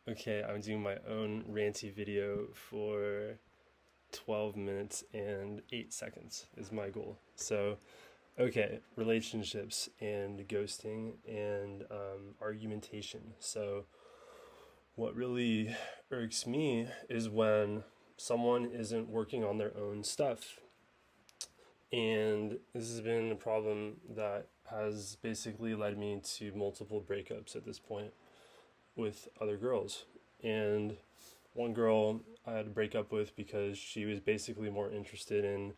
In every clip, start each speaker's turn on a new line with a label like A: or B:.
A: Okay, I'm doing my own ranty video for 12 minutes and 8 seconds is my goal. So, okay, relationships and ghosting and argumentation. So, what really irks me is when someone isn't working on their own stuff. And this has been a problem that has basically led me to multiple breakups at this point with other girls. And one girl I had to break up with because she was basically more interested in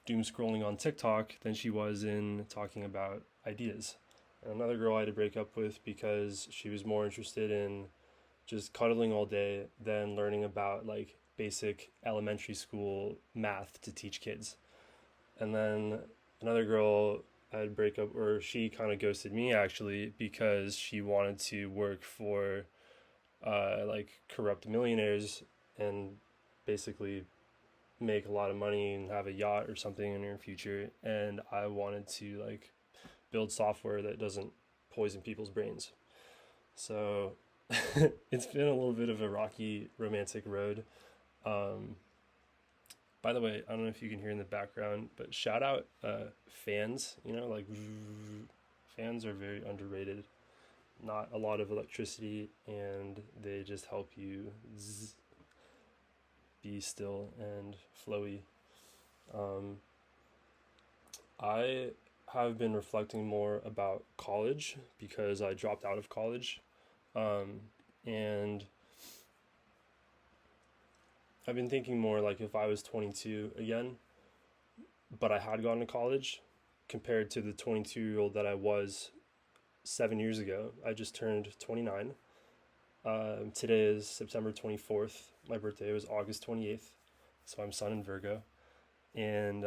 A: doom scrolling on TikTok than she was in talking about ideas. And another girl I had to break up with because she was more interested in just cuddling all day than learning about like basic elementary school math to teach kids. And then another girl I had to break up, or she kind of ghosted me actually because she wanted to work for like corrupt millionaires and basically make a lot of money and have a yacht or something in her future. And I wanted to like build software that doesn't poison people's brains. So it's been a little bit of a rocky romantic road. Um, by the way, I don't know if you can hear in the background, but shout out fans. Like fans are very underrated. Not a lot of electricity, and they just help you be still and flowy. Um, I have been reflecting more about college because I dropped out of college. Um, and I've been thinking more like if I was 22 again, but I had gone to college compared to the 22-year-old that I was 7 years ago. I just turned 29. Today is September 24th. My birthday was August 28th, so I'm Sun in Virgo. And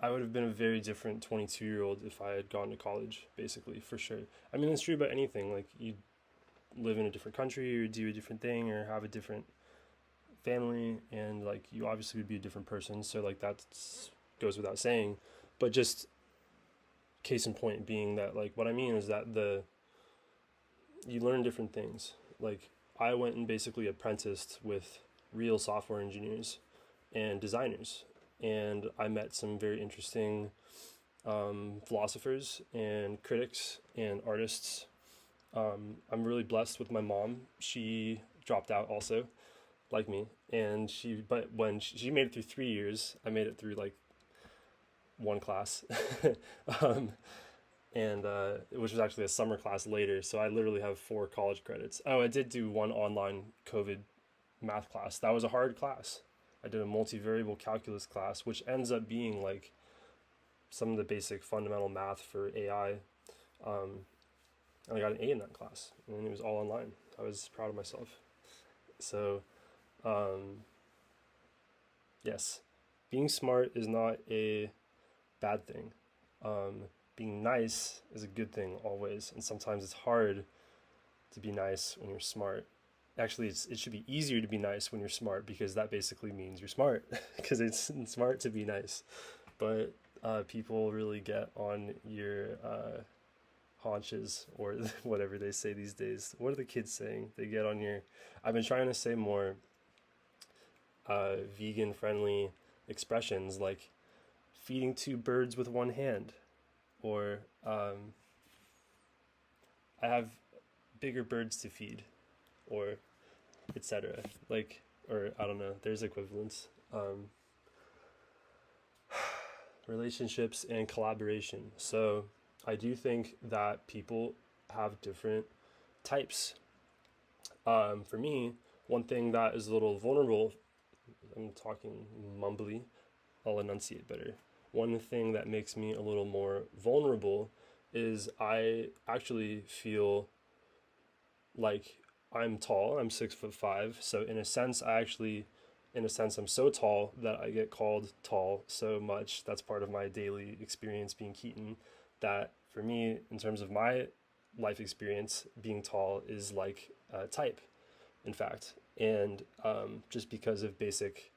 A: I would have been a very different 22-year-old if I had gone to college, basically, for sure. I mean, it's true about anything. Like, you live in a different country, or do a different thing, or have a different family, and, like, you obviously would be a different person. So, like, that goes without saying. But just case in point being that, like, what I mean is that you learn different things. Like, I went and basically apprenticed with real software engineers and designers, and I met some very interesting philosophers and critics and artists. I'm really blessed with my mom. She dropped out also, like me, and but when she made it through 3 years, I made it through like one class. um, and which was actually a summer class later. So I literally have 4 college credits. Oh, I did do one online COVID math class. That was a hard class. I did a multivariable calculus class, which ends up being like some of the basic fundamental math for AI. And I got an A in that class, and it was all online. I was proud of myself. So, um, yes, being smart is not a bad thing. Being nice is a good thing always, and sometimes it's hard to be nice when you're smart. Actually, it should be easier to be nice when you're smart because that basically means you're smart because it's smart to be nice. But people really get on your haunches or whatever they say these days. What are the kids saying? They get on your. I've been trying to say more vegan friendly expressions like feeding 2 birds with one hand, or I have bigger birds to feed, or etc. Like, or I don't know. There's equivalents. Relationships and collaboration. So I do think that people have different types. For me, one thing that is a little vulnerable. I'm talking mumbly. I'll enunciate better. One thing that makes me a little more vulnerable is I actually feel like I'm tall. I'm 6'5", so in a sense, I'm so tall that I get called tall so much. That's part of my daily experience being Keaton. That for me, in terms of my life experience, being tall is like a type, in fact, and just because of basic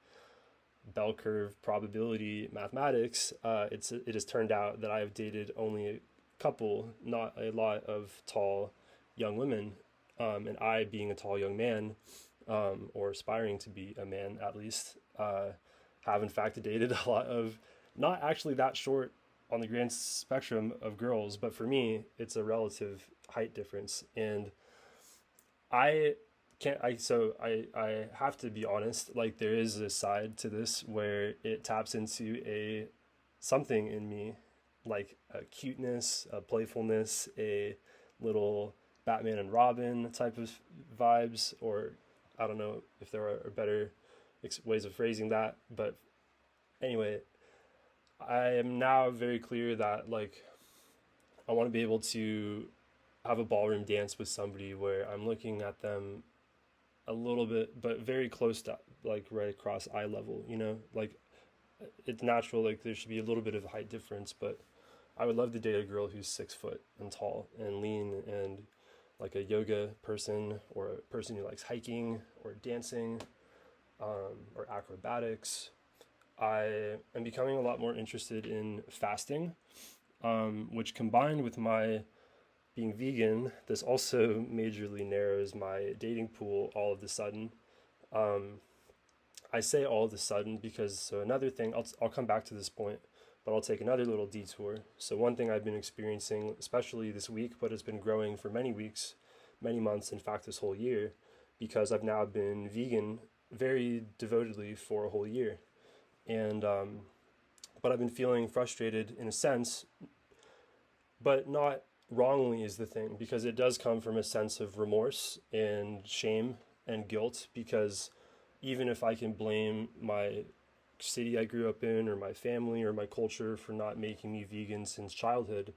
A: bell curve probability mathematics, it has turned out that I have dated only a couple, not a lot of tall young women. And I, being a tall young man, or aspiring to be a man at least, have in fact dated a lot of not actually that short on the grand spectrum of girls, but for me, it's a relative height difference. And I can't, I have to be honest, like there is a side to this where it taps into something in me, like a cuteness, a playfulness, a little Batman and Robin type of vibes, or I don't know if there are better ways of phrasing that, but anyway, I am now very clear that like I want to be able to have a ballroom dance with somebody where I'm looking at them a little bit, but very close to like right across eye level, like it's natural, like there should be a little bit of a height difference, but I would love to date a girl who's 6 foot and tall and lean and like a yoga person or a person who likes hiking or dancing, or acrobatics. I am becoming a lot more interested in fasting, which combined with my being vegan, this also majorly narrows my dating pool all of a sudden. Um, I say all of a sudden because so another thing, I'll come back to this point, but I'll take another little detour. So one thing I've been experiencing, especially this week, but it's been growing for many weeks, many months, in fact, this whole year, because I've now been vegan very devotedly for a whole year. And, but I've been feeling frustrated in a sense, but not wrongly is the thing, because it does come from a sense of remorse and shame and guilt, because even if I can blame my city I grew up in or my family or my culture for not making me vegan since childhood,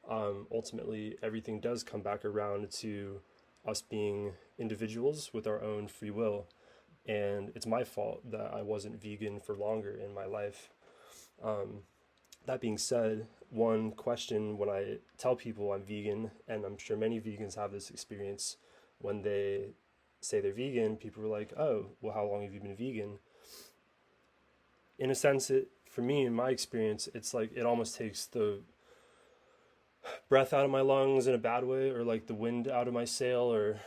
A: ultimately everything does come back around to us being individuals with our own free will. And it's my fault that I wasn't vegan for longer in my life. Um, that being said, one question when I tell people I'm vegan, and I'm sure many vegans have this experience, when they say they're vegan, people are like, oh, well, how long have you been vegan? In a sense, for me, in my experience, it's like it almost takes the breath out of my lungs in a bad way, or like the wind out of my sail, or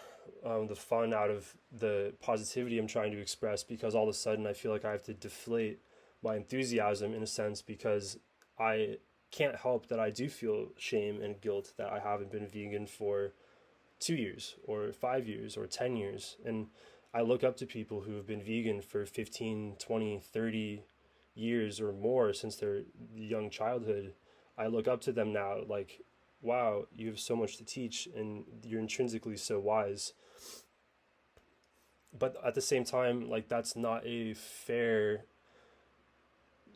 A: the fun out of the positivity I'm trying to express, because all of a sudden I feel like I have to deflate my enthusiasm in a sense, because I can't help that I do feel shame and guilt that I haven't been vegan for 2 years or 5 years or 10 years. And I look up to people who have been vegan for 15, 20, 30 years or more since their young childhood. I look up to them now like, wow, you have so much to teach and you're intrinsically so wise. But at the same time, like that's not a fair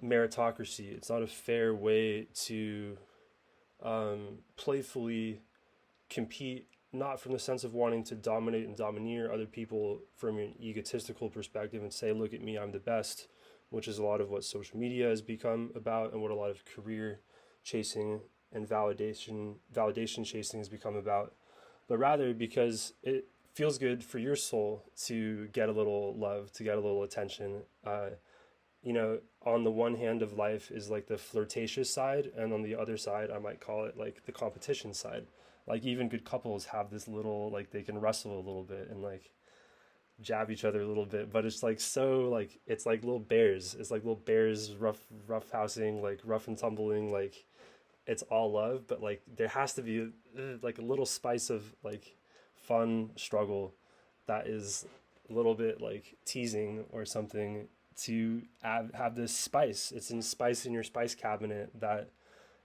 A: meritocracy. It's not a fair way to playfully compete, not from the sense of wanting to dominate and domineer other people from an egotistical perspective and say, look at me, I'm the best, which is a lot of what social media has become about and what a lot of career chasing and validation chasing has become about, but rather because it feels good for your soul to get a little love, to get a little attention. On the one hand of life is like the flirtatious side, and on the other side, I might call it like the competition side. Like even good couples have this little, like they can wrestle a little bit and like jab each other a little bit, but it's like so like it's like little bears. It's like little bears rough housing, like rough and tumbling, like it's all love, but like there has to be like a little spice of like fun struggle that is a little bit like teasing or something to have this spice. It's in spice in your spice cabinet that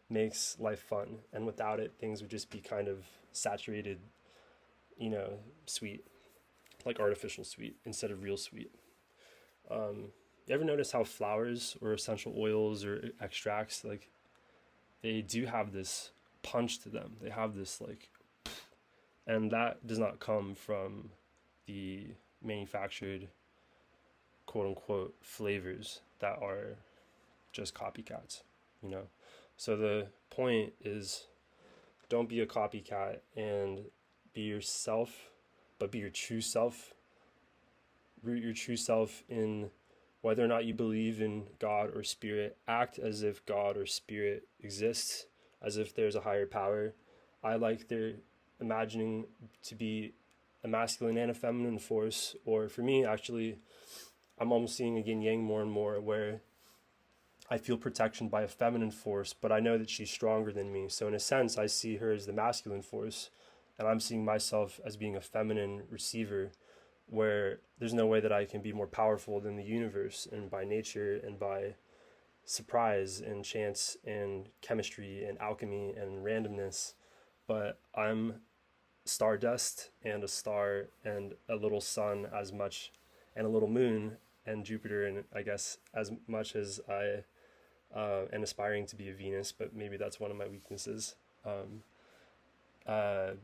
A: makes life fun. And without it, things would just be kind of saturated, sweet, like artificial sweet instead of real sweet. You ever notice how flowers or essential oils or extracts, like they do have this punch to them? They have this like, and that does not come from the manufactured quote unquote flavors that are just copycats, So the point is, don't be a copycat and be yourself, but be your true self. Root your true self in whether or not you believe in God or spirit. Act as if God or spirit exists, as if there's a higher power. I like their imagining to be a masculine and a feminine force, or for me, actually, I'm almost seeing a yin yang more and more, where I feel protection by a feminine force, but I know that she's stronger than me. So in a sense, I see her as the masculine force, and I'm seeing myself as being a feminine receiver, where there's no way that I can be more powerful than the universe, and by nature and by surprise and chance and chemistry and alchemy and randomness. But I'm stardust and a star and a little sun as much, and a little moon and Jupiter, and I guess as much as I am aspiring to be a Venus, but maybe that's one of my weaknesses.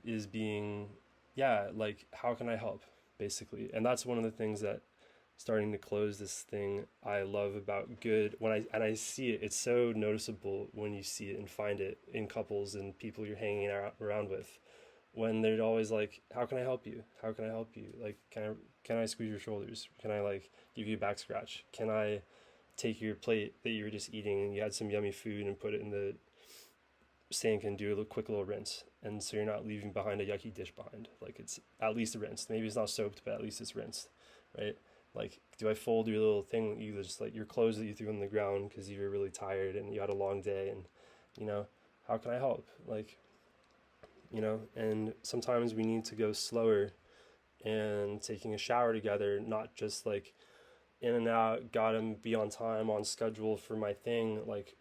A: Is being, yeah, like, how can I help, basically? And that's one of the things that, starting to close this thing, I love about good, when I see it, it's so noticeable when you see it and find it in couples and people you're hanging around with, when they're always like, how can I help you? How can I help you? Like, can I squeeze your shoulders? Can I, like, give you a back scratch? Can I take your plate that you were just eating and you had some yummy food and put it in the sink and do a quick little rinse? And so you're not leaving behind a yucky dish behind. Like, it's at least rinsed. Maybe it's not soaped, but at least it's rinsed, right? Like, do I fold your little thing, you just, like, your clothes that you threw on the ground because you were really tired and you had a long day, and, you know, how can I help? Like, and sometimes we need to go slower, and taking a shower together, not just like in and out, gotta be on time, on schedule for my thing. Like,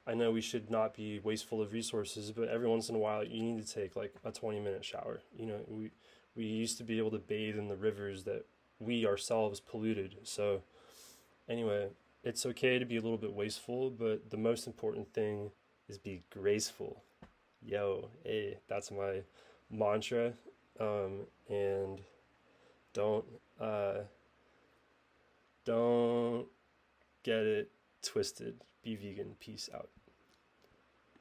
A: I know we should not be wasteful of resources, but every once in a while you need to take like a 20-minute shower. We used to be able to bathe in the rivers that we ourselves polluted. So anyway, it's okay to be a little bit wasteful, but the most important thing is be graceful. Yo, hey, that's my mantra. And don't don't get it twisted. Be vegan. Peace out.